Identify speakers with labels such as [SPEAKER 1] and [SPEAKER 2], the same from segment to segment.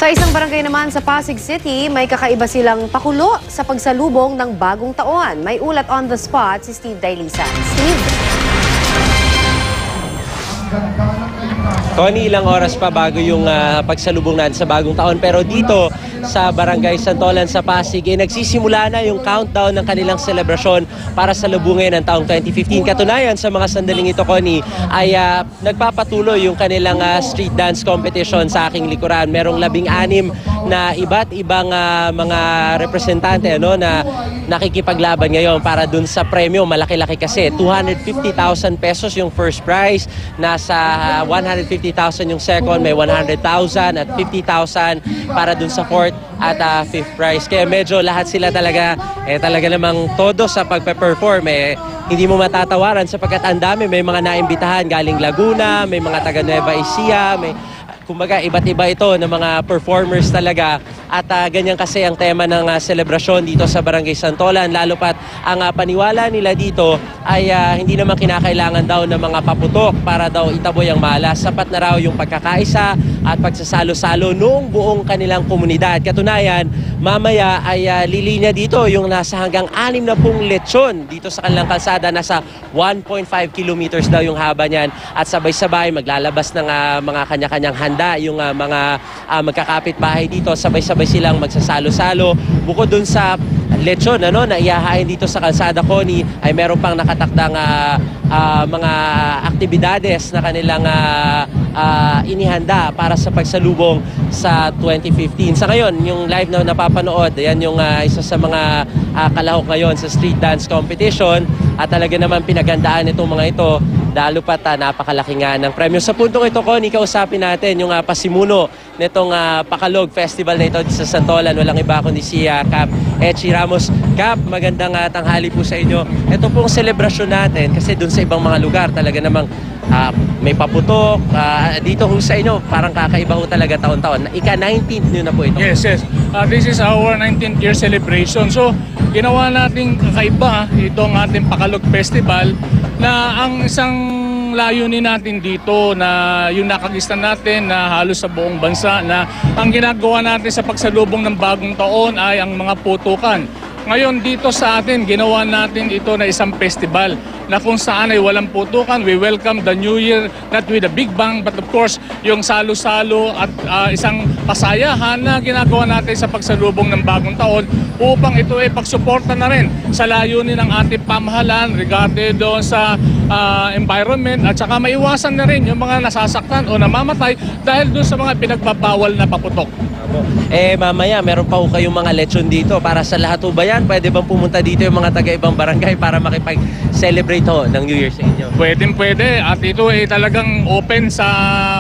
[SPEAKER 1] Sa isang barangay naman sa Pasig City, may kakaiba silang pakulo sa pagsalubong ng bagong taon. May ulat on the spot si Steve Dailisan. Steve?
[SPEAKER 2] Connie, ilang oras pa bago yung pagsalubong natin sa bagong taon. Pero dito sa Barangay Santolan sa Pasig, nagsisimula na yung countdown ng kanilang selebrasyon para salubungin ang taong 2015. Katunayan sa mga sandaling ito, Connie, ay nagpapatuloy yung kanilang street dance competition sa aking likuran. Merong 16 na iba't ibang mga representante na nakikipaglaban ngayon para dun sa premyo. Malaki-laki kasi 250,000 pesos yung first prize, nasa 150,000 yung second, may 100,000 at 50,000 para dun sa fourth at fifth prize. Kaya medyo lahat sila talaga namang todo sa pagpe-perform. Hindi mo matatawaran sapagkat ang dami. May mga naimbitahan galing Laguna, may mga taga Nueva Ecija, kumbaga iba't iba ito ng mga performers talaga. At ganyan kasi ang tema ng selebrasyon dito sa Barangay Santolan, lalo pat ang paniwala nila dito ay hindi naman kinakailangan daw ng mga paputok para daw itaboy ang malas. Sapat na raw yung pagkakaisa at pagsasalo-salo noong buong kanilang komunidad. Katunayan, mamaya ay lilinya dito yung nasa hanggang 60 lechon dito sa kanilang kalsada. Nasa 1.5 kilometers daw yung haba niyan at sabay-sabay maglalabas ng mga kanya-kanyang handa yung mga magkakapit-bahay dito. Sabay-sabay silang magsasalo-salo. Bukod dun sa lechon na ihahain dito sa kalsada, Connie, ay meron pang nakatakdang mga aktibidades na kanilang inihanda para sa pagsalubong sa 2015. Sa ngayon, yung live na napapanood, yan yung isa sa mga kalahok ngayon sa street dance competition at talaga naman pinagandaan itong mga ito. Lalo pat napakalaki nga ng premyo. Sa puntong ito, Connie, kausapin natin yung pasimuno nitong Pakalog Festival na ito sa Santolan. Walang iba kundi si Cap Echi Ramos. Cap, magandang tanghali po sa inyo. Ito pong selebrasyon natin kasi dun sa ibang mga lugar talaga namang may paputok. Dito ho sa inyo, parang kakaiba ho talaga taon-taon. Ika-19th nyo na po ito.
[SPEAKER 3] Yes. This is our 19th year celebration. So, ginawa natin kakaiba itong ating Pakalog Festival na ang isang layunin natin dito na yung nakagistan natin na halos sa buong bansa na ang ginagawa natin sa pagsalubong ng bagong taon ay ang mga putukan. Ngayon dito sa atin, ginawa natin ito na isang festival na kung saan ay walang putukan. We welcome the New Year not with a big bang but of course yung salo-salo at isang pasayahan na ginagawa natin sa pagsalubong ng bagong taon upang ito ay pagsuporta na rin sa layunin ng ating pamahalaan regarding doon sa environment at saka maiwasan na rin yung mga nasasaktan o namamatay dahil doon sa mga pinagbabawal na paputok.
[SPEAKER 2] Mamaya, meron pa ho kayong mga lechon dito. Para sa lahat ho ba yan? Pwede bang pumunta dito yung mga taga-ibang barangay para makipag-celebrate ho ng New Year sa inyo?
[SPEAKER 3] Pwede. At ito ay talagang open sa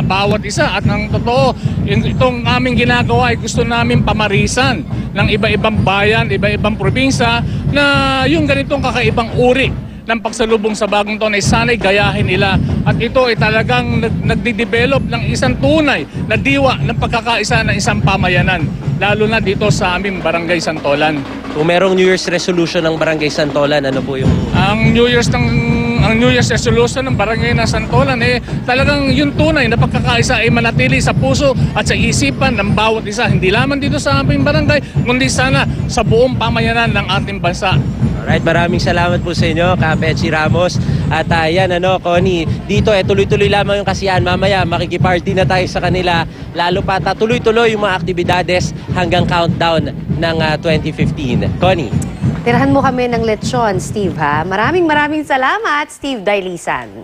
[SPEAKER 3] bawat isa. At ng totoo, itong aming ginagawa ay gusto namin pamarisan ng iba-ibang bayan, iba-ibang probinsya na yung ganitong kakaibang uri ng pagsalubong sa bagong taon ay sana'y gayahin nila. At ito ay talagang nagde-develop ng isang tunay na diwa ng pagkakaisa ng isang pamayanan, lalo na dito sa aming Barangay Santolan.
[SPEAKER 2] Kung merong New Year's resolution ng Barangay Santolan, ano po yung...
[SPEAKER 3] Ang New Year's resolution ng Barangay na Santolan talagang yung tunay na pagkakaisa ay manatili sa puso at sa isipan ng bawat isa. Hindi lamang dito sa aming barangay, kundi sana sa buong pamayanan ng ating bansa.
[SPEAKER 2] Alright, maraming salamat po sa inyo, Cap Echi Ramos. At yan, Connie, dito tuloy-tuloy lamang yung kasiyahan. Mamaya, makikiparty na tayo sa kanila. Lalo pa, tuloy-tuloy yung mga aktibidades hanggang countdown ng 2015. Connie.
[SPEAKER 1] Tirahan mo kami ng lechon, Steve, ha? Maraming salamat, Steve Dailisan.